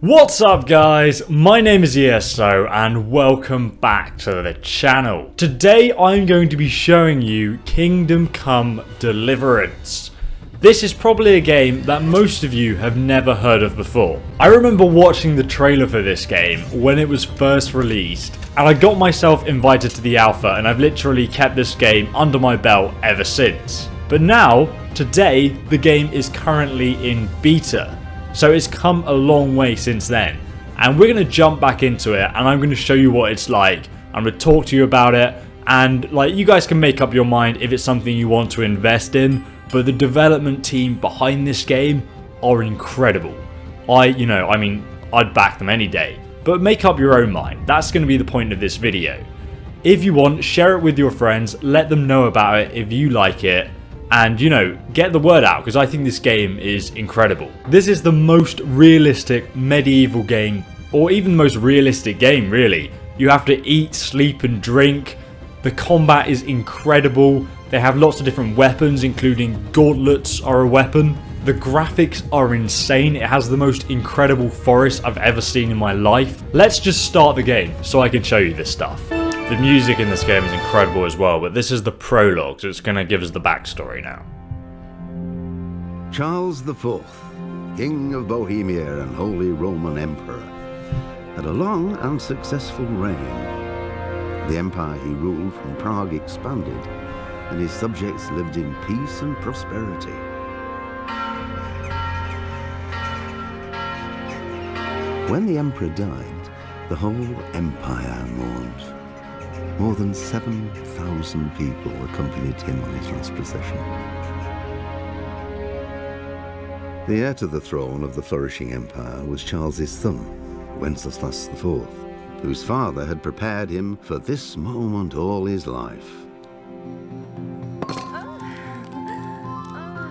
What's up guys, my name is ESO and welcome back to the channel. Today I'm going to be showing you Kingdom Come Deliverance. This is probably a game that most of you have never heard of before. I remember watching the trailer for this game when it was first released and I got myself invited to the alpha and I've literally kept this game under my belt ever since. But now, today, the game is currently in beta. So it's come a long way since then, and we're going to jump back into it and I'm going to show you what it's like. I'm going to talk to you about it, and you guys can make up your mind if it's something you want to invest in, but the development team behind this game are incredible. I'd back them any day, but make up your own mind. That's going to be the point of this video. If you want, share it with your friends, let them know about it if you like it. And, get the word out, because I think this game is incredible. This is the most realistic medieval game, or even the most realistic game, really. You have to eat, sleep, and drink. The combat is incredible. They have lots of different weapons, including gauntlets are a weapon. The graphics are insane. It has the most incredible forest I've ever seen in my life. Let's just start the game so I can show you this stuff. The music in this game is incredible as well, but this is the prologue, so it's going to give us the backstory now. Charles IV, King of Bohemia and Holy Roman Emperor, had a long and successful reign. The empire he ruled from Prague expanded, and his subjects lived in peace and prosperity. When the emperor died, the whole empire mourned. More than 7,000 people accompanied him on his last procession. The heir to the throne of the flourishing empire was Charles's son, Wenceslas IV, whose father had prepared him for this moment all his life.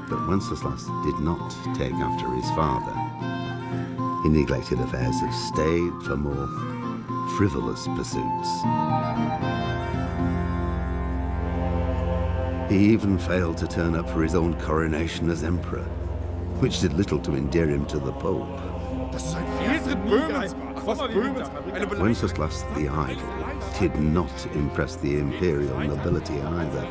But Wenceslas did not take after his father. He neglected affairs of state for more frivolous pursuits. He even failed to turn up for his own coronation as emperor, which did little to endear him to the Pope. Wenceslas the Idle did not impress the imperial nobility either.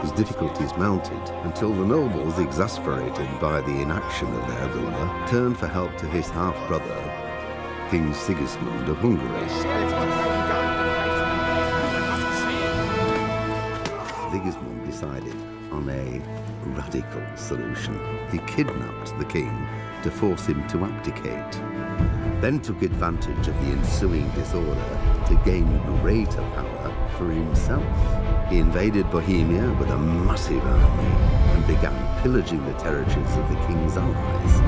His difficulties mounted until the nobles, exasperated by the inaction of their ruler, turned for help to his half-brother, King Sigismund of Hungary. Sigismund decided on a radical solution. He kidnapped the king to force him to abdicate, then took advantage of the ensuing disorder to gain greater power for himself. He invaded Bohemia with a massive army and began pillaging the territories of the king's allies.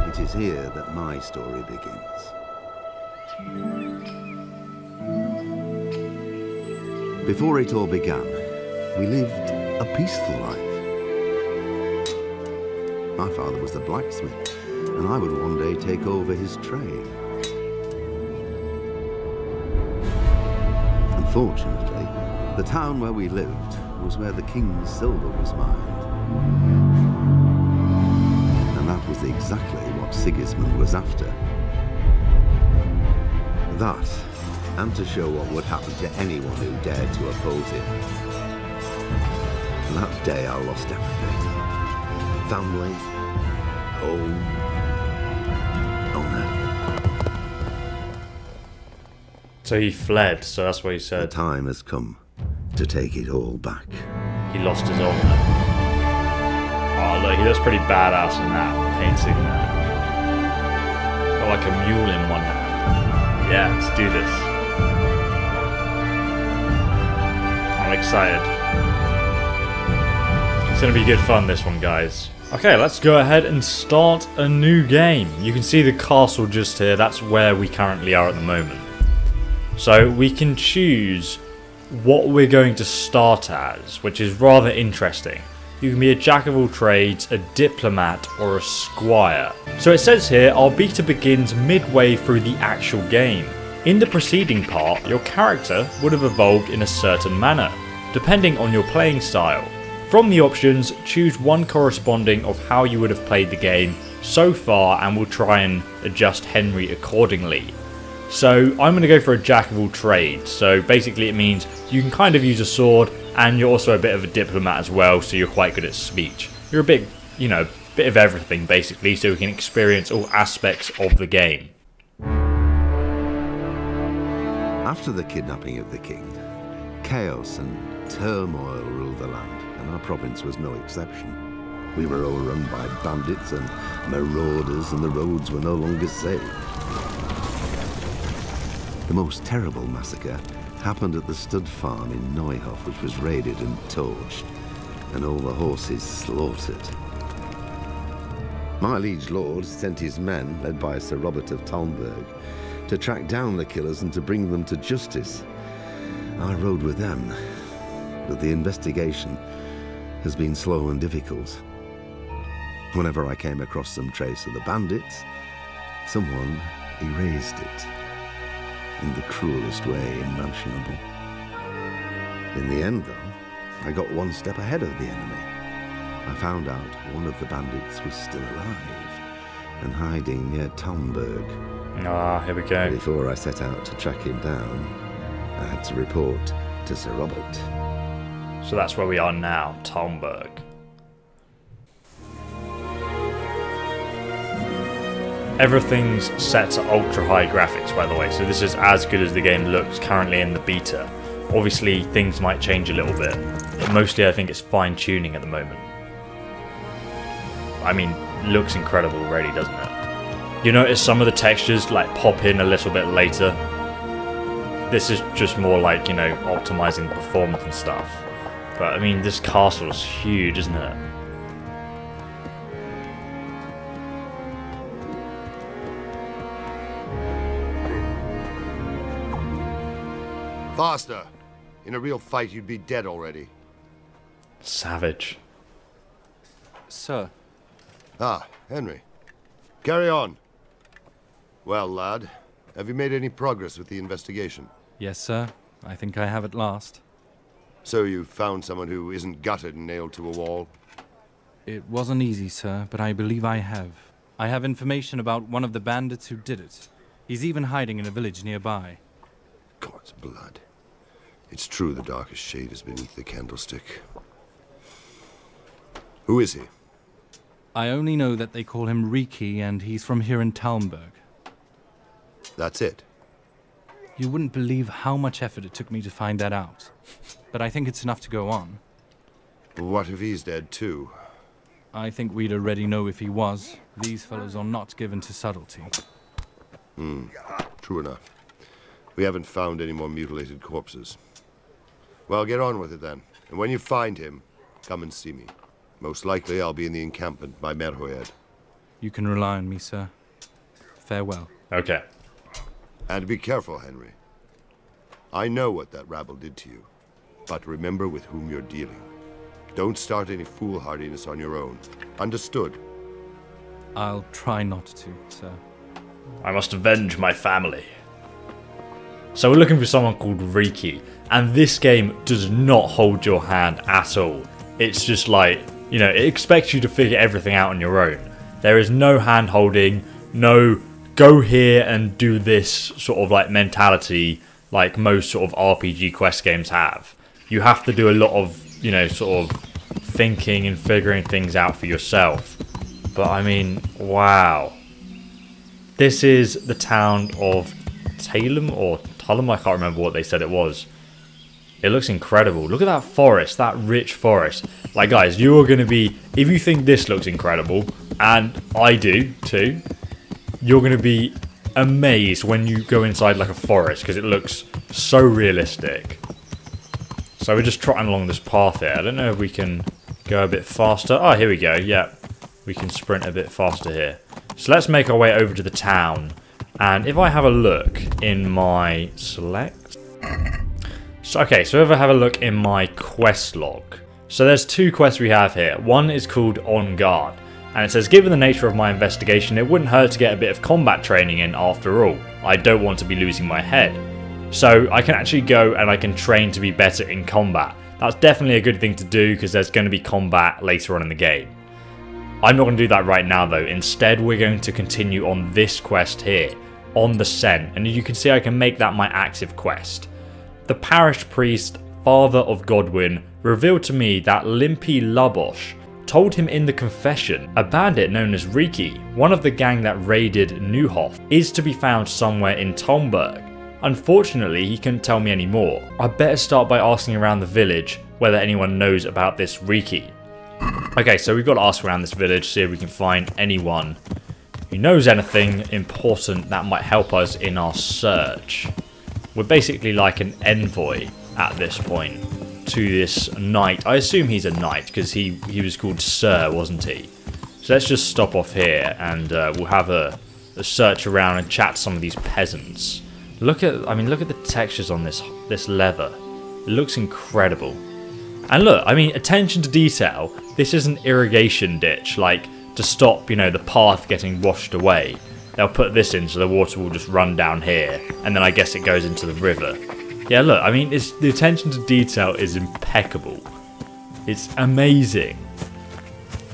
It is here that my story begins. Before it all began, we lived a peaceful life. My father was a blacksmith, and I would one day take over his trade. Unfortunately, the town where we lived was where the king's silver was mined. And that was exactly what Sigismund was after. That, and to show what would happen to anyone who dared to oppose him. And that day I lost everything. Family, home, honor. So he fled, so that's what he said. The time has come to take it all back. He lost his honor. Oh look, he looks pretty badass in that painting there. Got like a mule in one hand. Yeah, let's do this. I'm excited. It's going to be good fun, this one, guys. Okay, let's go ahead and start a new game. You can see the castle just here. That's where we currently are at the moment. So we can choose what we're going to start as, which is rather interesting. You can be a jack of all trades, a diplomat, or a squire. So it says here, our beta begins midway through the actual game. In the preceding part, your character would have evolved in a certain manner, depending on your playing style. From the options, choose one corresponding of how you would have played the game, so far, and we'll try and adjust Henry accordingly. So I'm going to go for a jack of all trades. So basically it means you can kind of use a sword, and you're also a bit of a diplomat as well, so you're quite good at speech. You're a bit, you know, bit of everything basically, so we can experience all aspects of the game. After the kidnapping of the king, chaos and turmoil ruled the land, and our province was no exception. We were overrun by bandits and marauders, and the roads were no longer safe. The most terrible massacre happened at the stud farm in Neuhof, which was raided and torched, and all the horses slaughtered. My liege lord sent his men, led by Sir Robert of Talmberg, to track down the killers and to bring them to justice. I rode with them, but the investigation has been slow and difficult. Whenever I came across some trace of the bandits, someone erased it in the cruelest way imaginable. In the end, though, I got one step ahead of the enemy. I found out one of the bandits was still alive and hiding near Talmberg. Ah, here we go. Before I set out to track him down, I had to report to Sir Robert. So that's where we are now, Talmberg. Everything's set to ultra high graphics, by the way, so this is as good as the game looks currently in the beta. Obviously things might change a little bit, but mostly I think it's fine tuning at the moment. I mean, looks incredible already, doesn't it? You notice some of the textures like pop in a little bit later. This is just more like, you know, optimizing the performance and stuff. But I mean, this castle is huge, isn't it? Faster! In a real fight, you'd be dead already. Savage. Sir. Ah, Henry. Carry on. Well, lad, have you made any progress with the investigation? Yes, sir. I think I have at last. So you've found someone who isn't gutted and nailed to a wall? It wasn't easy, sir, but I believe I have. I have information about one of the bandits who did it. He's even hiding in a village nearby. God's blood. It's true the darkest shade is beneath the candlestick. Who is he? I only know that they call him Riki, and he's from here in Talmberg. That's it? You wouldn't believe how much effort it took me to find that out. But I think it's enough to go on. What if he's dead too? I think we'd already know if he was. These fellows are not given to subtlety. True enough. We haven't found any more mutilated corpses. Well, get on with it then. And when you find him, come and see me. Most likely I'll be in the encampment by Merhoed. You can rely on me, sir. Farewell. Okay. And be careful, Henry. I know what that rabble did to you. But remember with whom you're dealing. Don't start any foolhardiness on your own. Understood? I'll try not to, sir. I must avenge my family. So we're looking for someone called Riki, and this game does not hold your hand at all. It's just like, you know, it expects you to figure everything out on your own. There is no hand holding, no go here and do this sort of like mentality like most sort of RPG quest games have. You have to do a lot of, you know, sort of thinking and figuring things out for yourself. But I mean, wow. This is the town of Talem or Tullum, I can't remember what they said it was. It looks incredible. Look at that forest, that rich forest. Like guys, you are going to be, if you think this looks incredible, and I do too, you're going to be amazed when you go inside like a forest because it looks so realistic. So we're just trotting along this path here. I don't know if we can go a bit faster. Oh, here we go. Yeah, we can sprint a bit faster here. So let's make our way over to the town. And if I have a look in my select... So, okay, so if I have a look in my quest log. So there's two quests we have here. One is called On Guard. And it says, given the nature of my investigation, it wouldn't hurt to get a bit of combat training in after all. I don't want to be losing my head. So I can actually go and I can train to be better in combat. That's definitely a good thing to do because there's going to be combat later on in the game. I'm not going to do that right now though. Instead, we're going to continue on this quest here, on the Scent, and as you can see, I can make that my active quest. The parish priest, father of Godwin, revealed to me that Limpy Labosh told him in the confession a bandit known as Riki, one of the gang that raided Neuhof, is to be found somewhere in Talmberg. Unfortunately, he couldn't tell me any more. I better start by asking around the village whether anyone knows about this Riki. Okay, so we've got to ask around this village, see if we can find anyone who knows anything important that might help us in our search. We're basically like an envoy at this point to this knight. I assume he's a knight because he was called Sir, wasn't he? So let's just stop off here and we'll have a search around and chat to some of these peasants. Look at the textures on this leather. It looks incredible. And look, I mean, attention to detail. This is an irrigation ditch, like to stop, you know, the path getting washed away. They'll put this in so the water will just run down here, and then I guess it goes into the river. Yeah, look, I mean, the attention to detail is impeccable. It's amazing.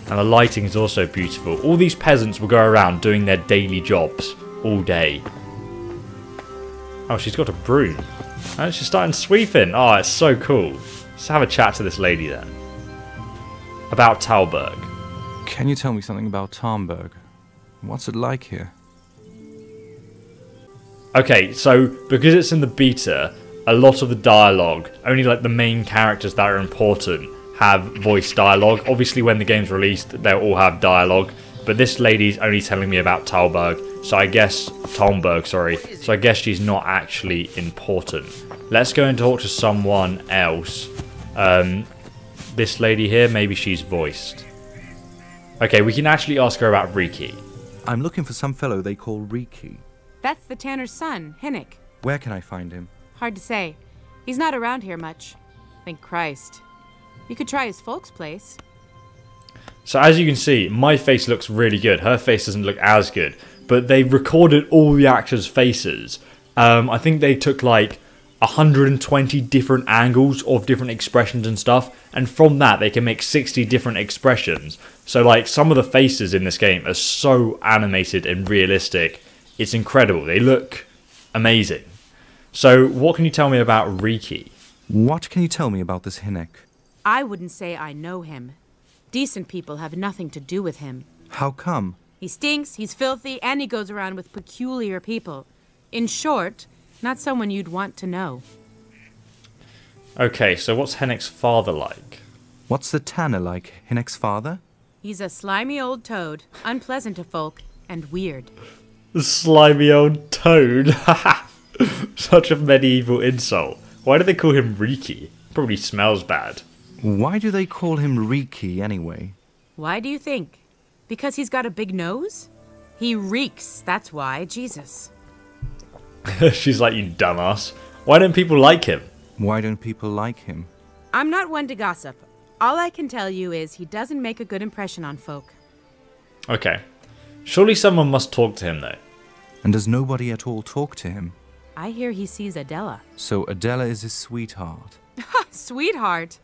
And the lighting is also beautiful. All these peasants will go around doing their daily jobs all day. Oh, she's got a broom. And she's starting sweeping. Oh, it's so cool. Let's have a chat to this lady then. About Talberg. Can you tell me something about Talmberg? What's it like here? Okay, so because it's in the beta, a lot of the dialogue, only like the main characters that are important have voice dialogue. Obviously when the game's released, they'll all have dialogue, but this lady's only telling me about Talmberg, so I guess so I guess she's not actually important. Let's go and talk to someone else. This lady here, maybe she's voiced. Okay, we can actually ask her about Riki. I'm looking for some fellow they call Riki. That's the tanner's son, Hinnick. Where can I find him? Hard to say. He's not around here much. Thank Christ. You could try his folks' place. So as you can see, my face looks really good. Her face doesn't look as good. But they recorded all the actors' faces. I think they took like 120 different angles of different expressions and stuff. And from that, they can make 60 different expressions. So like some of the faces in this game are so animated and realistic. It's incredible. They look amazing. So what can you tell me about Riki? What can you tell me about this Hinnick? I wouldn't say I know him. Decent people have nothing to do with him. How come? He stinks, he's filthy, and he goes around with peculiar people. In short, not someone you'd want to know. Okay, so what's Hinnick's father like? What's the tanner like, Hinnick's father? He's a slimy old toad, unpleasant to folk, and weird. The slimy old toad. Such a medieval insult. Why do they call him Riki? Probably smells bad. Why do they call him Riki anyway? Why do you think? Because he's got a big nose? He reeks, that's why, Jesus. She's like, you dumbass. Why don't people like him? Why don't people like him? I'm not one to gossip. All I can tell you is he doesn't make a good impression on folk. Okay. Surely someone must talk to him though. And does nobody at all talk to him? I hear he sees Adela. So Adela is his sweetheart. Sweetheart?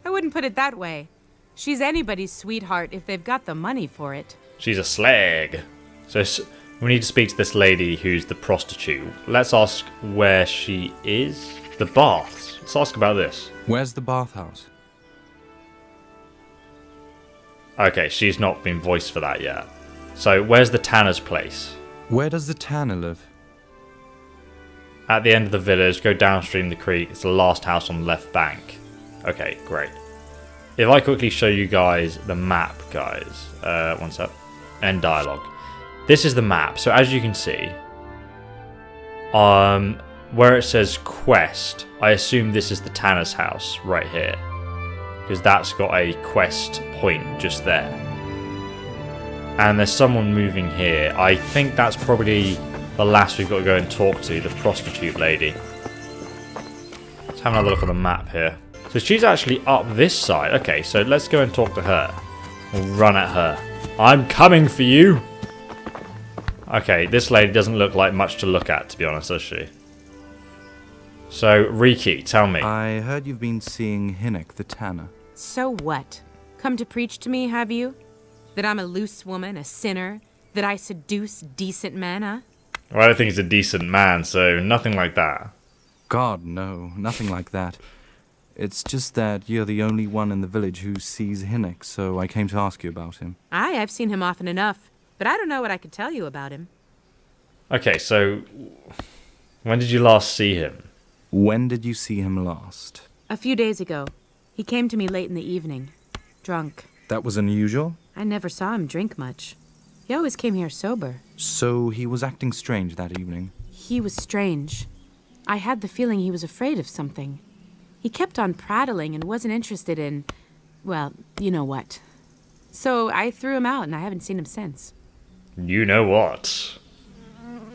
I wouldn't put it that way. She's anybody's sweetheart if they've got the money for it. She's a slag. So we need to speak to this lady who's the prostitute. Let's ask where she is. The baths. Let's ask about this. Where's the bathhouse? Okay, she's not been voiced for that yet. So where's the tanner's place? Where does the tanner live? At the end of the village, go downstream the creek. It's the last house on the left bank. Okay, great. If I quickly show you guys the map, guys. One sec. End dialogue. This is the map. So as you can see, where it says quest, I assume this is the tanner's house right here. Because that's got a quest point just there. And there's someone moving here. I think that's probably the last we've got to go and talk to, the prostitute lady. Let's have another look at the map here. So she's actually up this side. Okay, so let's go and talk to her. We'll run at her. I'm coming for you! Okay, this lady doesn't look like much to look at, to be honest, does she? So, Riki, tell me. I heard you've been seeing Hinnick the tanner. So what? Come to preach to me, have you? That I'm a loose woman, a sinner? That I seduce decent men, huh? Well, I don't think he's a decent man, so nothing like that. God, no, nothing like that. It's just that you're the only one in the village who sees Hinnock, so I came to ask you about him. I've seen him often enough, but I don't know what I could tell you about him. Okay, so when did you last see him? When did you see him last? A few days ago. He came to me late in the evening, drunk. That was unusual? I never saw him drink much. He always came here sober. So he was acting strange that evening? He was strange. I had the feeling he was afraid of something. He kept on prattling and wasn't interested in, well, you know what. So I threw him out and I haven't seen him since. You know what?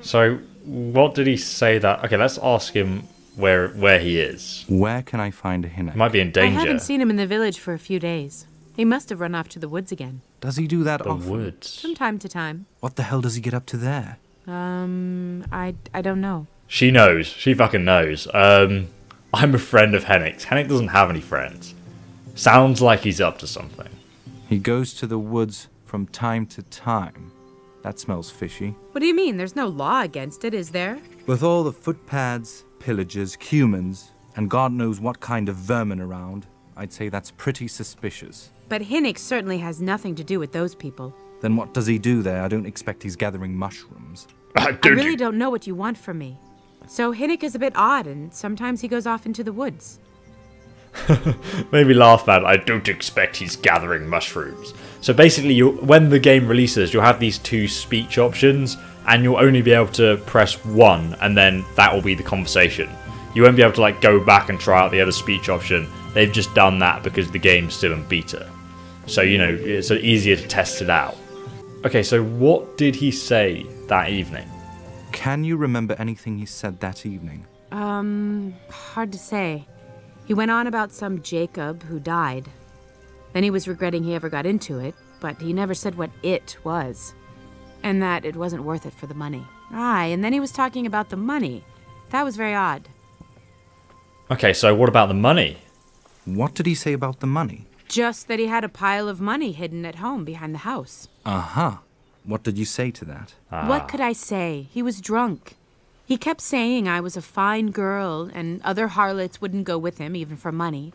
So, what did he say that... Okay, let's ask him where he is. Where can I find Hinnock? He might be in danger. I haven't seen him in the village for a few days. He must have run off to the woods again. Does he do that The often? woods. From time to time. What the hell does he get up to there? I don't know. She knows. She fucking knows. I'm a friend of Hennick's. Hennick doesn't have any friends. Sounds like he's up to something. He goes to the woods from time to time. That smells fishy. What do you mean? There's no law against it, is there? With all the footpads, pillagers, humans, and God knows what kind of vermin around, I'd say that's pretty suspicious. But Hinnock certainly has nothing to do with those people. Then what does he do there? I don't expect he's gathering mushrooms. I really don't know what you want from me. So Hinnock is a bit odd, and sometimes he goes off into the woods. Maybe laugh at, I don't expect he's gathering mushrooms. So basically, when the game releases, you'll have these two speech options, and you'll only be able to press one, and then that will be the conversation. You won't be able to like go back and try out the other speech option. They've just done that because the game's still in beta. So, you know, it's easier to test it out. Okay, so what did he say that evening? Can you remember anything he said that evening? Hard to say. He went on about some Jacob who died. Then he was regretting he ever got into it, but he never said what it was. And that it wasn't worth it for the money. Aye, and then he was talking about the money. That was very odd. Okay, so what about the money? What did he say about the money? Just that he had a pile of money hidden at home behind the house. Uh-huh. What did you say to that? What could I say? He was drunk. He kept saying I was a fine girl, and other harlots wouldn't go with him, even for money.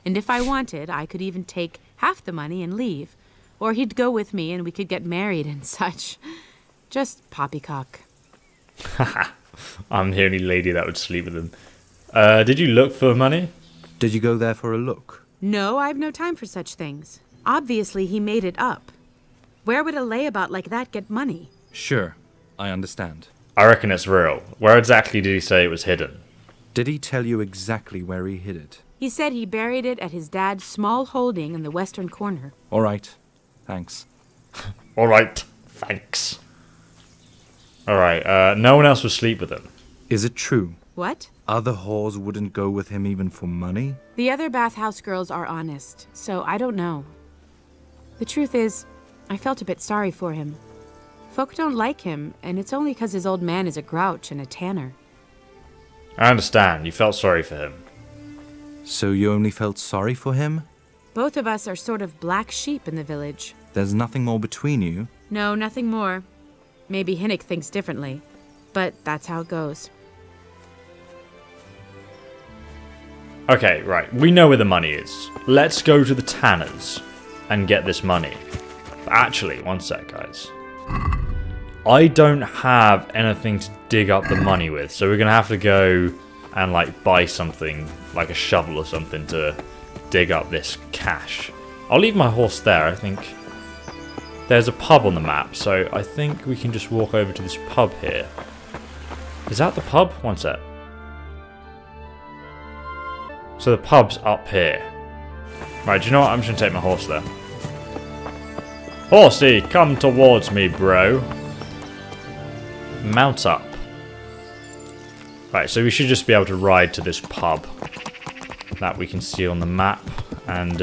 And if I wanted, I could even take half the money and leave. Or he'd go with me and we could get married and such. Just poppycock. I'm the only lady that would sleep with him. Did you look for money? Did you go there for a look? No, I've no time for such things. Obviously, he made it up. Where would a layabout like that get money? Sure, I understand. I reckon it's real. Where exactly did he say it was hidden? Did he tell you exactly where he hid it? He said he buried it at his dad's small holding in the western corner. All right. Thanks. Alright, thanks. Alright, no one else would sleep with him. Is it true? What? Other whores wouldn't go with him even for money? The other bathhouse girls are honest, so I don't know. The truth is, I felt a bit sorry for him. Folk don't like him, and it's only 'cause his old man is a grouch and a tanner. I understand, you felt sorry for him. So you only felt sorry for him? Both of us are sort of black sheep in the village. There's nothing more between you? No, nothing more. Maybe Hinnock thinks differently, but that's how it goes. Okay, right, we know where the money is. Let's go to the tanners and get this money. Actually, one sec, guys. I don't have anything to dig up the money with, so we're gonna have to go and like buy something, like a shovel or something, to dig up this cash. I'll leave my horse there. I think there's a pub on the map, so I think we can just walk over to this pub here. Is that the pub? One sec. So the pub's up here. Right, do you know what? I'm just gonna take my horse there. Horsey, come towards me, bro. Mount up. Right, so we should just be able to ride to this pub that we can see on the map, and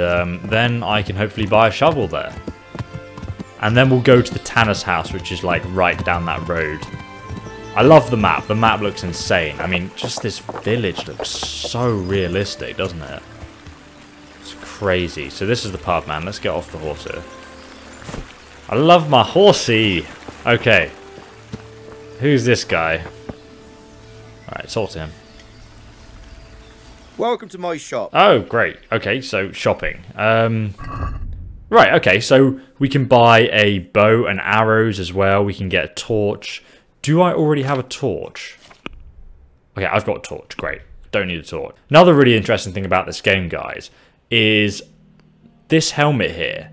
then I can hopefully buy a shovel there. And then we'll go to the tanner's house, which is like right down that road. I love the map. The map looks insane. I mean, just this village looks so realistic, doesn't it? It's crazy. So this is the pub, man. Let's get off the horse here. I love my horsey. Okay. Who's this guy? Alright, talk to him. Welcome to my shop. Oh, great. Okay, so shopping. Right, okay, so we can buy a bow and arrows as well. We can get a torch. Do I already have a torch? Okay, I've got a torch. Great. Don't need a torch. Another really interesting thing about this game, guys, is this helmet here.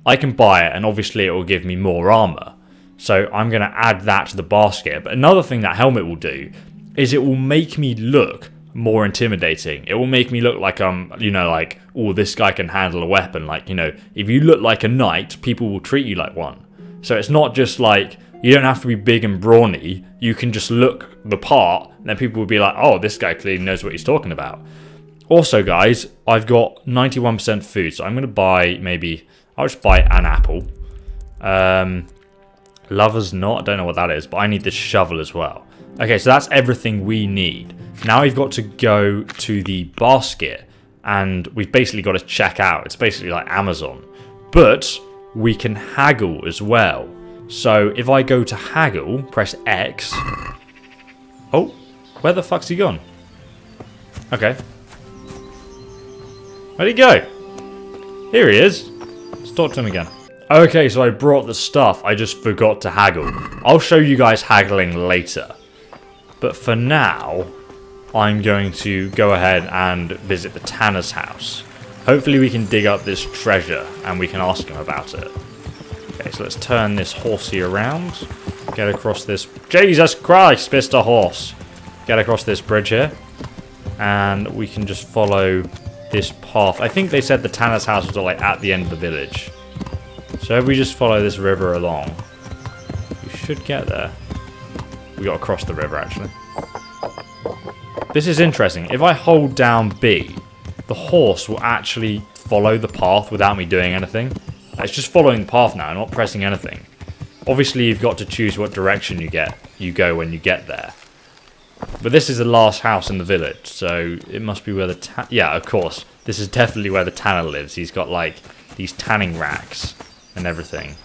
I can buy it, and obviously it will give me more armor. So I'm going to add that to the basket. But another thing that helmet will do is it will make me look more intimidating. It will make me look like I'm, you know, like, oh, this guy can handle a weapon. Like, you know, if you look like a knight, people will treat you like one. So it's not just like, you don't have to be big and brawny. You can just look the part, and then people will be like, oh, this guy clearly knows what he's talking about. Also, guys, I've got 91% food, so I'm going to buy maybe, I'll just buy an apple. Lover's Knot, I don't know what that is, but I need this shovel as well. Okay, so that's everything we need. Now we've got to go to the basket, and we've basically got to check out. It's basically like Amazon. But we can haggle as well. So if I go to haggle, press X. Oh, where the fuck's he gone? Okay. Where'd he go? Here he is. Let's talk to him again. Okay, so I brought the stuff. I just forgot to haggle. I'll show you guys haggling later. But for now, I'm going to go ahead and visit the Tanner's house. Hopefully we can dig up this treasure and we can ask him about it. Okay, so let's turn this horsey around. Get across this... Jesus Christ, Mr. Horse! Get across this bridge here. And we can just follow this path. I think they said the Tanner's house was like at the end of the village. So if we just follow this river along, we should get there. We got to cross the river, actually. This is interesting. If I hold down B, the horse will actually follow the path without me doing anything. It's just following the path now, not pressing anything. Obviously, you've got to choose what direction you go when you get there. But this is the last house in the village, so it must be where the yeah, of course. This is definitely where the tanner lives. He's got, like, these tanning racks and everything.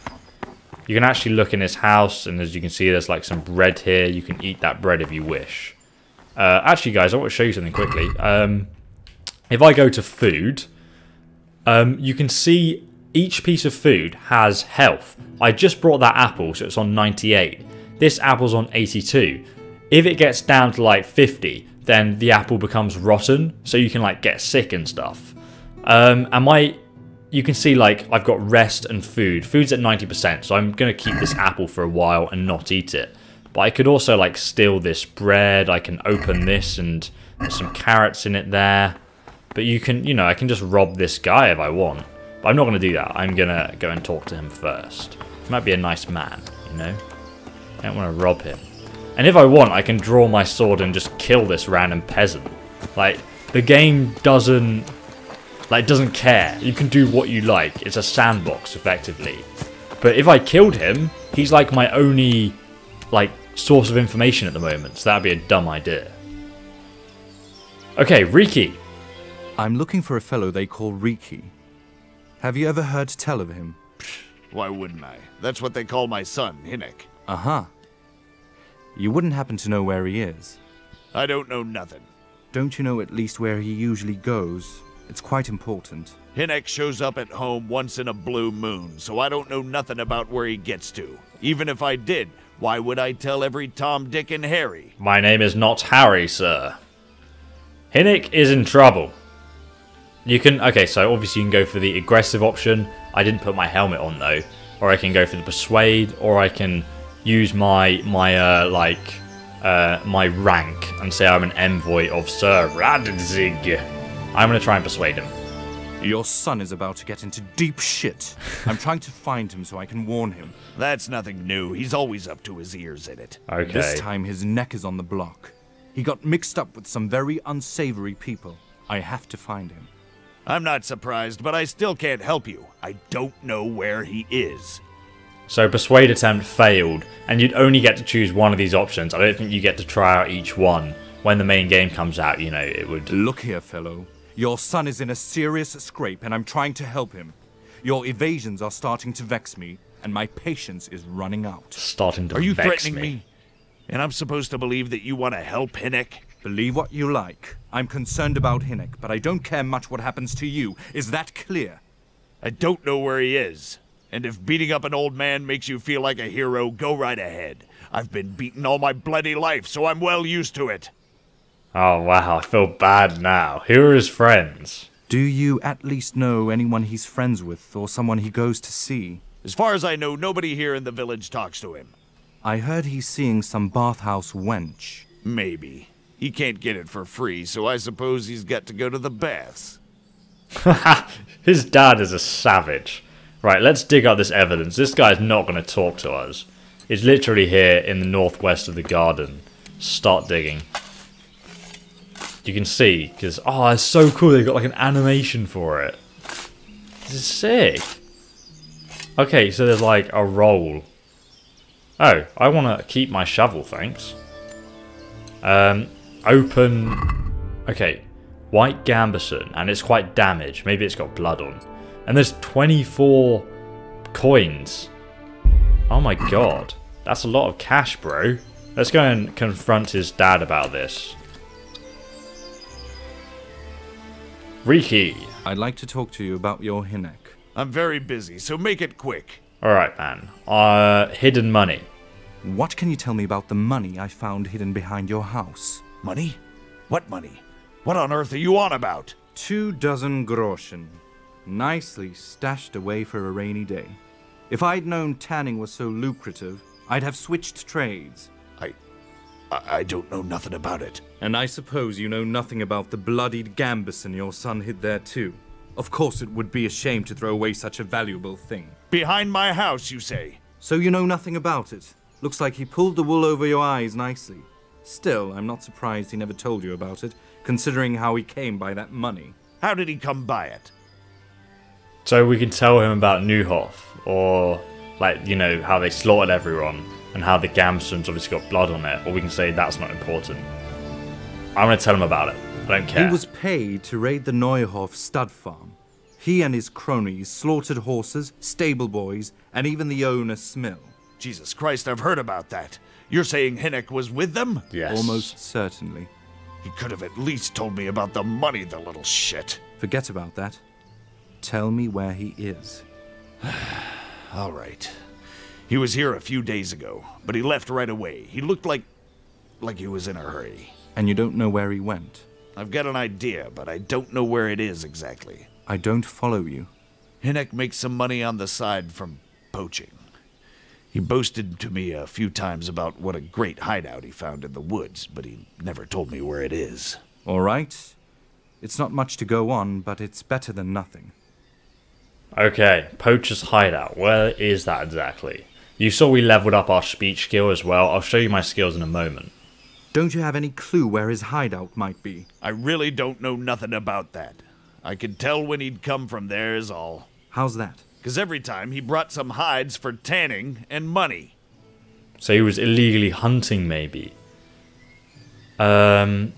You can actually look in his house, and as you can see, there's, like, some bread here. You can eat that bread if you wish. Actually, guys, I want to show you something quickly. If I go to food, you can see each piece of food has health. I just brought that apple, so it's on 98. This apple's on 82. If it gets down to like 50, then the apple becomes rotten, so you can like get sick and stuff. You can see like I've got rest and food. Food's at 90%, so I'm going to keep this apple for a while and not eat it. But I could also like steal this bread. I can open this and there's some carrots in it there. But you can, you know, I can just rob this guy if I want. But I'm not going to do that. I'm going to go and talk to him first. He might be a nice man, you know. I don't want to rob him. And if I want, I can draw my sword and just kill this random peasant. Like, the game doesn't care. You can do what you like. It's a sandbox, effectively. But if I killed him, he's like my only, like, source of information at the moment. So that'd be a dumb idea. Okay, Riki. I'm looking for a fellow they call Riki. Have you ever heard tell of him? Why wouldn't I? That's what they call my son, Hinnick. Uh-huh. You wouldn't happen to know where he is? I don't know nothing. Don't you know at least where he usually goes? It's quite important. Hinnick shows up at home once in a blue moon, so I don't know nothing about where he gets to. Even if I did, why would I tell every Tom, Dick, and Harry? My name is not Harry, sir. Hinnick is in trouble. You can, okay, so obviously you can go for the aggressive option. I didn't put my helmet on though. Or I can go for the persuade, or I can use my rank and say I'm an envoy of Sir Radzig. I'm going to try and persuade him. Your son is about to get into deep shit. I'm trying to find him so I can warn him. That's nothing new. He's always up to his ears in it. Okay. This time his neck is on the block. He got mixed up with some very unsavory people. I have to find him. I'm not surprised, but I still can't help you. I don't know where he is. So persuade attempt failed, and you'd only get to choose one of these options. I don't think you get to try out each one. When the main game comes out, you know, it would... Look here, fellow. Your son is in a serious scrape, and I'm trying to help him. Your evasions are starting to vex me. and my patience is running out. Starting to Are you vex threatening me? And I'm supposed to believe that you want to help Hinnick? Believe what you like. I'm concerned about Hinnick, but I don't care much what happens to you. Is that clear? I don't know where he is. And if beating up an old man makes you feel like a hero, go right ahead. I've been beaten all my bloody life, so I'm well used to it. Oh wow, I feel bad now. Who are his friends? Do you at least know anyone he's friends with, or someone he goes to see? As far as I know, nobody here in the village talks to him. I heard he's seeing some bathhouse wench. Maybe. He can't get it for free, so I suppose he's got to go to the baths. His dad is a savage. Right, let's dig up this evidence. This guy's not going to talk to us. He's literally here in the northwest of the garden. Start digging. You can see, because, oh, it's so cool. They've got like an animation for it. This is sick. Okay, so there's like a roll. Oh, I want to keep my shovel, thanks. Open. Okay, white gambeson, and it's quite damaged. Maybe it's got blood on. And there's 24 coins. Oh my god. That's a lot of cash, bro. Let's go and confront his dad about this. Riki. I'd like to talk to you about your Hinnick. I'm very busy, so make it quick. Alright, man. Hidden money. What can you tell me about the money I found hidden behind your house? Money? What money? What on earth are you on about? 24 groschen. Nicely stashed away for a rainy day. If I'd known tanning was so lucrative, I'd have switched trades. I don't know nothing about it. And I suppose you know nothing about the bloodied gambeson your son hid there too. Of course it would be a shame to throw away such a valuable thing. Behind my house, you say? So you know nothing about it. Looks like he pulled the wool over your eyes nicely. Still, I'm not surprised he never told you about it, considering how he came by that money. How did he come by it? So we can tell him about Newhoff, or like, you know, how they slaughtered everyone, and how the Gambeson's obviously got blood on it, or we can say that's not important. I'm going to tell him about it. I don't care. He was paid to raid the Neuhoff stud farm. He and his cronies slaughtered horses, stable boys, and even the owner's smill. Jesus Christ, I've heard about that. You're saying Hinnick was with them? Yes. Almost certainly. He could have at least told me about the money, the little shit. Forget about that. Tell me where he is. All right. He was here a few days ago, but he left right away. He looked like he was in a hurry. And you don't know where he went? I've got an idea, but I don't know where it is exactly. I don't follow you. Hinnick makes some money on the side from poaching. He boasted to me a few times about what a great hideout he found in the woods, but he never told me where it is. All right. It's not much to go on, but it's better than nothing. Okay, Poacher's Hideout. Where is that exactly? You saw we leveled up our speech skill as well. I'll show you my skills in a moment. Don't you have any clue where his hideout might be? I really don't know nothing about that. I could tell when he'd come from there is all. How's that? 'Cause every time he brought some hides for tanning and money. So he was illegally hunting, maybe. I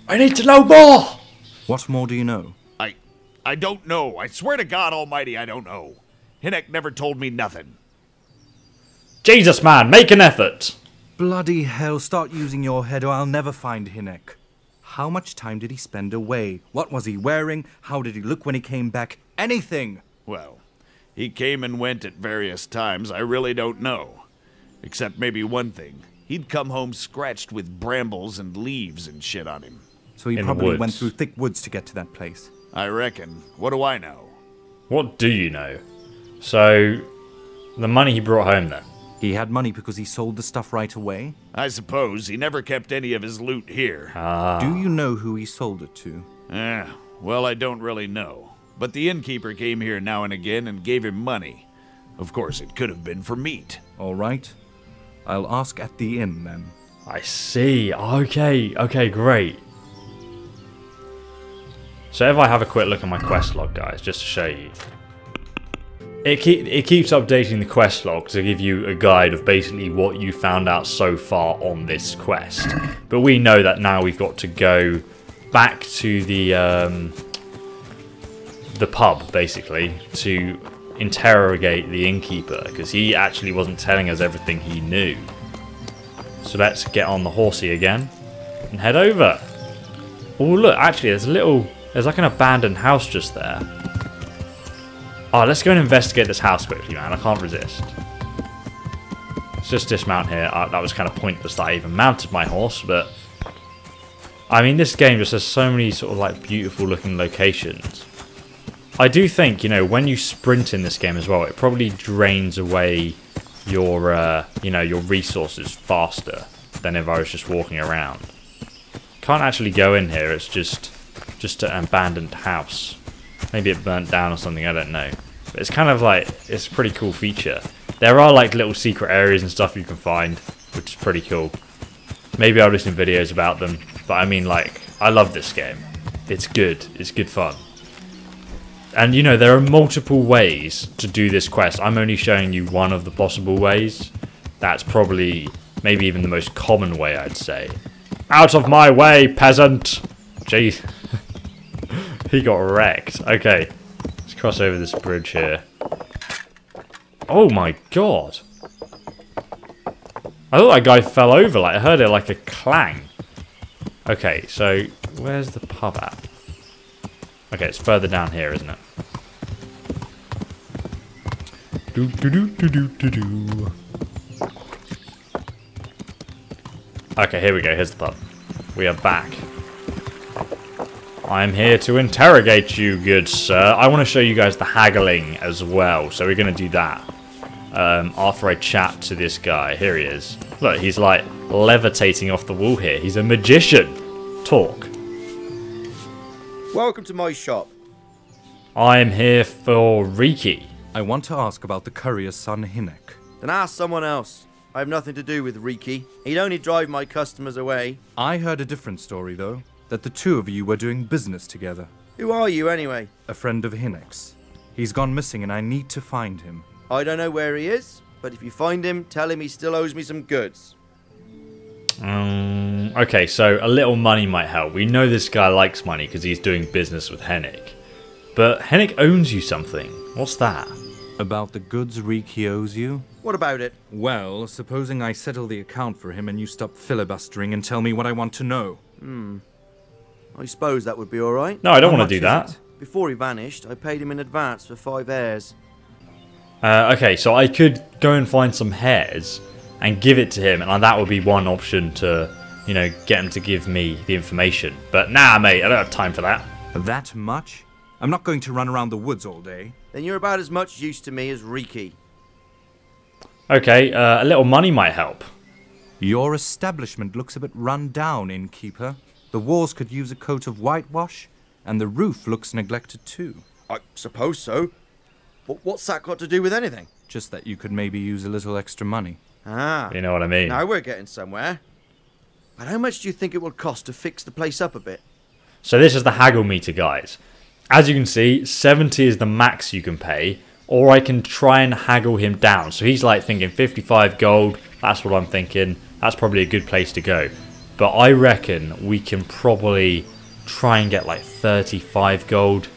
need to know more! What more do you know? I don't know. I swear to God Almighty, I don't know. Hinnick never told me nothing. Jesus, man, make an effort! Bloody hell, start using your head or I'll never find Hinnick. How much time did he spend away? What was he wearing? How did he look when he came back? Anything! Well, he came and went at various times. I really don't know. Except maybe one thing. He'd come home scratched with brambles and leaves and shit on him. So he In probably woods. went through thick woods to get to that place. I reckon. What do I know? What do you know? So, the money he brought home then? He had money because he sold the stuff right away? I suppose he never kept any of his loot here. Do you know who he sold it to? Well, I don't really know. But the innkeeper came here now and again and gave him money. Of course, it could have been for meat. All right. I'll ask at the inn then. I see. Okay, great. So if I have a quick look at my quest log, guys, just to show you. It keeps updating the quest log to give you a guide of basically what you found out so far on this quest. But we know that now we've got to go back to the pub, basically, to interrogate the innkeeper, because he actually wasn't telling us everything he knew. So let's get on the horsey again and head over. Oh look, actually there's like an abandoned house just there. Oh, let's go and investigate this house quickly, man. I can't resist. Let's just dismount here. That was kind of pointless that I even mounted my horse, but I mean, this game just has so many sort of like beautiful looking locations. I do think, you know, when you sprint in this game as well, it probably drains away your, you know, your resources faster than if I was just walking around. Can't actually go in here. It's just an abandoned house. Maybe it burnt down or something. I don't know. But it's kind of like, it's a pretty cool feature. There are like little secret areas and stuff you can find, which is pretty cool. Maybe I'll do some videos about them. But I mean, like, I love this game. It's good. It's good fun. And, you know, there are multiple ways to do this quest. I'm only showing you one of the possible ways. That's probably, maybe even the most common way, I'd say. Out of my way, peasant! Jeez. He got wrecked. Okay. Let's cross over this bridge here. Oh my god. I thought that guy fell over. Like, I heard it like a clang. Okay, so where's the pub at? Okay, it's further down here, isn't it? Do do do do do do do. Okay, here we go. Here's the pub. We are back. I'm here to interrogate you, good sir. I want to show you guys the haggling as well, so we're going to do that after I chat to this guy. Here he is. Look, he's like levitating off the wall here. He's a magician. Talk. Welcome to my shop. I'm here for Riki. I want to ask about the courier's son, Hinek. Then ask someone else. I have nothing to do with Riki. He'd only drive my customers away. I heard a different story, though. That the two of you were doing business together. Who are you, anyway? A friend of Hinek's. He's gone missing and I need to find him. I don't know where he is, but if you find him, tell him he still owes me some goods. Okay, so a little money might help. We know this guy likes money because he's doing business with Hinek. But Hinek owes you something. What's that? About the goods Riki owes you? What about it? Well, supposing I settle the account for him and you stop filibustering and tell me what I want to know. I suppose that would be alright. No, I don't How want to do much is that. it? Before he vanished, I paid him in advance for 5 hairs. Okay, so I could go and find some hairs and give it to him, and that would be one option to, you know, get him to give me the information. But nah, mate, I don't have time for that. That much? I'm not going to run around the woods all day. Then you're about as much use to me as Riki. Okay, a little money might help. Your establishment looks a bit run down, innkeeper. The walls could use a coat of whitewash, and the roof looks neglected too. I suppose so. But what's that got to do with anything? Just that you could maybe use a little extra money. Ah, You know what I mean? now we're getting somewhere. But how much do you think it will cost to fix the place up a bit? So this is the haggle meter, guys. As you can see, 70 is the max you can pay, or I can try and haggle him down. So he's like thinking 55 gold, that's what I'm thinking. That's probably a good place to go. But I reckon we can probably try and get like 35 gold.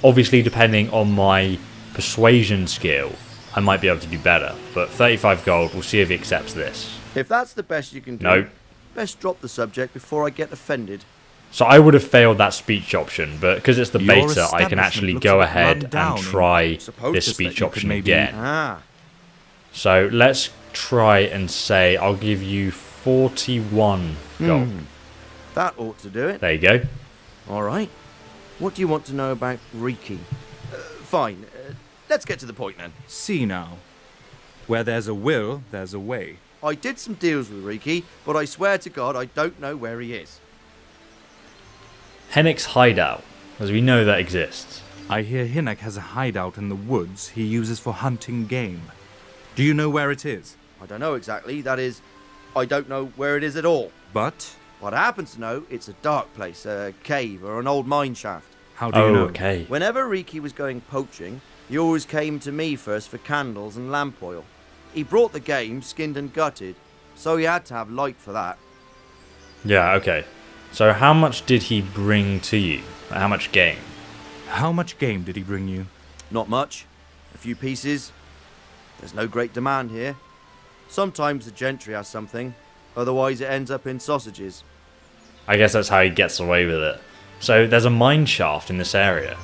Obviously, depending on my persuasion skill, I might be able to do better. But 35 gold, we'll see if he accepts this. If that's the best you can do, No. best drop the subject before I get offended. So I would have failed that speech option, but because it's the Your beta, I can establishment actually looks go a bit ahead run down, and try suppose this just that speech you could option maybe- again. Ah, So let's try and say I'll give you 41 gold. that ought to do it. There you go. All right. What do you want to know about Riki? Fine. Let's get to the point then. See now. Where there's a will, there's a way. I did some deals with Riki, but I swear to God I don't know where he is. Henek's hideout, as we know that exists. I hear Hinek has a hideout in the woods he uses for hunting game. Do you know where it is? I don't know exactly. That is, I don't know where it is at all. But But I happen to know it's a dark place, a cave or an old mine shaft. how do you Oh, know? okay. Whenever Riki was going poaching, he always came to me first for candles and lamp oil. He brought the game skinned and gutted, so he had to have light for that. Yeah, okay. So how much did he bring to you? How much game? How much game did he bring you? Not much. A few pieces. There's no great demand here. Sometimes the gentry has something, otherwise it ends up in sausages. I guess that's how he gets away with it. So there's a mine shaft in this area.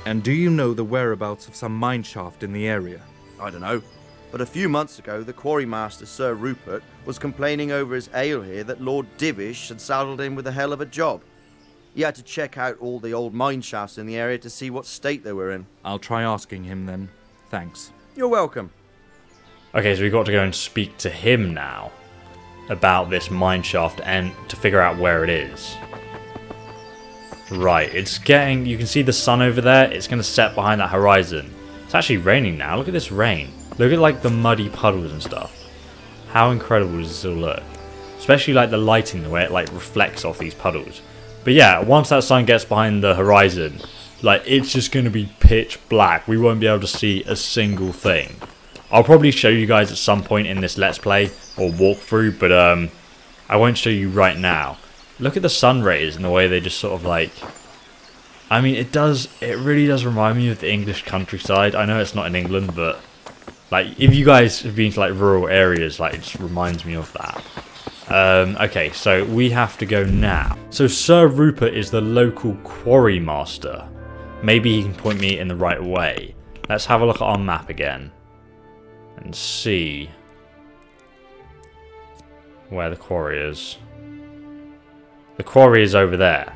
And do you know the whereabouts of some mine shaft in the area? I don't know. But a few months ago, the quarrymaster, Sir Rupert, was complaining over his ale here that Lord Divish had saddled him with a hell of a job. He had to check out all the old mine shafts in the area to see what state they were in. I'll try asking him then. Thanks. You're welcome. Okay, so we've got to go and speak to him now about this mine shaft and to figure out where it is. Right, it's getting... You can see the sun over there. It's going to set behind that horizon. It's actually raining now. Look at this rain. Look at like the muddy puddles and stuff. How incredible does this all look? Especially like the lighting, the way it like reflects off these puddles. But yeah, once that sun gets behind the horizon, like it's just going to be pitch black. We won't be able to see a single thing. I'll probably show you guys at some point in this Let's Play or walkthrough, but I won't show you right now. Look at the sun rays and the way they just sort of like... I mean, it really does remind me of the English countryside. I know it's not in England, but like if you guys have been to like rural areas, like it just reminds me of that. Okay, so we have to go now. So Sir Rupert is the local quarry master. Maybe he can point me in the right way. Let's have a look at our map again and see where the quarry is. The quarry is over there.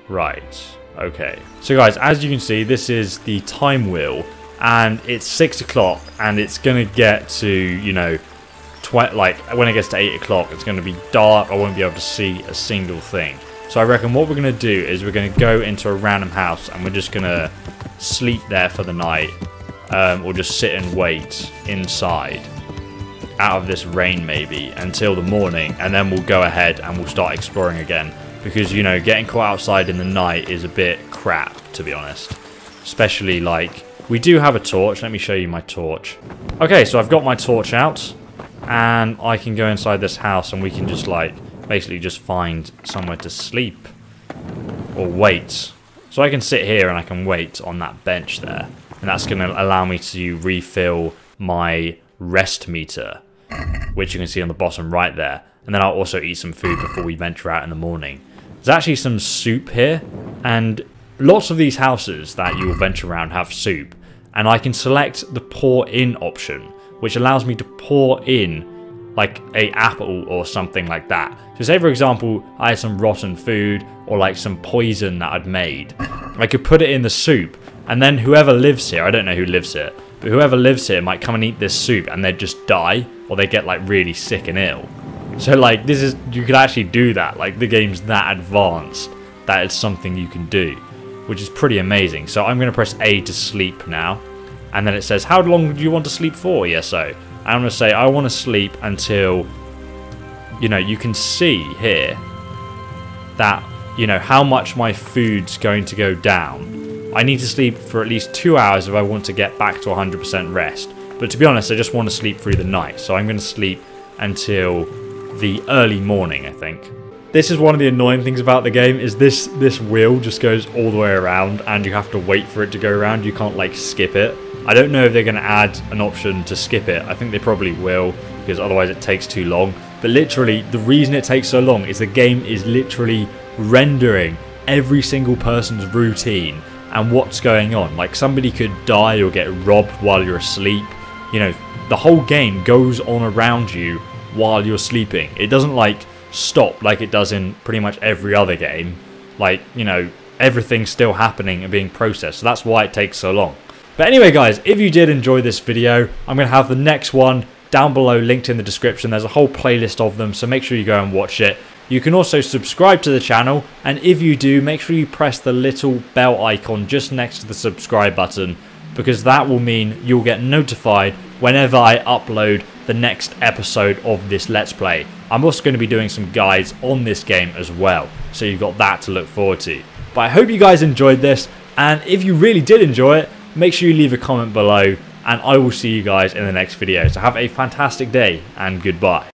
Right, okay. So guys, as you can see, this is the time wheel, and it's 6 o'clock, and it's gonna get to, you know, like when it gets to 8 o'clock, it's gonna be dark. I won't be able to see a single thing. So I reckon what we're gonna do is we're gonna go into a random house, and we're just gonna sleep there for the night, or just sit and wait inside out of this rain maybe until the morning, and then we'll go ahead and we'll start exploring again. Because, you know, getting caught outside in the night is a bit crap, to be honest. Especially, like, we do have a torch. Let me show you my torch. Okay, so I've got my torch out. And I can go inside this house and we can just, like, basically just find somewhere to sleep. Or wait. So I can sit here and I can wait on that bench there. And that's going to allow me to refill my rest meter, which you can see on the bottom right there. And then I'll also eat some food before we venture out in the morning. There's actually some soup here, and lots of these houses that you will venture around have soup. And I can select the pour in option, which allows me to pour in like a apple or something like that. So say for example, I had some rotten food or like some poison that I'd made. I could put it in the soup, and then whoever lives here, I don't know who lives here, but whoever lives here might come and eat this soup and they'd just die, or they get like really sick and ill. So like this is, you could actually do that. Like the game's that advanced that it's something you can do, which is pretty amazing. So I'm going to press A to sleep now, and then it says how long do you want to sleep for? Yes, so I'm going to say I want to sleep until, you know, you can see here that, you know, how much my food's going to go down. I need to sleep for at least 2 hours if I want to get back to 100% rest. But to be honest, I just want to sleep through the night, so I'm going to sleep until the early morning, I think. This is one of the annoying things about the game, is this wheel just goes all the way around and you have to wait for it to go around. You can't like skip it. I don't know if they're going to add an option to skip it. I think they probably will, because otherwise it takes too long. But literally, the reason it takes so long is the game is literally rendering every single person's routine and what's going on. Like somebody could die or get robbed while you're asleep. You know, the whole game goes on around you while you're sleeping. It doesn't like stop like it does in pretty much every other game. Like, you know, everything's still happening and being processed. So that's why it takes so long. But anyway guys, if you did enjoy this video, I'm going to have the next one down below linked in the description. There's a whole playlist of them, so make sure you go and watch it. You can also subscribe to the channel, and if you do, make sure you press the little bell icon just next to the subscribe button, because that will mean you'll get notified whenever I upload the next episode of this Let's Play. I'm also going to be doing some guides on this game as well, so you've got that to look forward to. But I hope you guys enjoyed this, and if you really did enjoy it, make sure you leave a comment below, and I will see you guys in the next video. So have a fantastic day, and goodbye.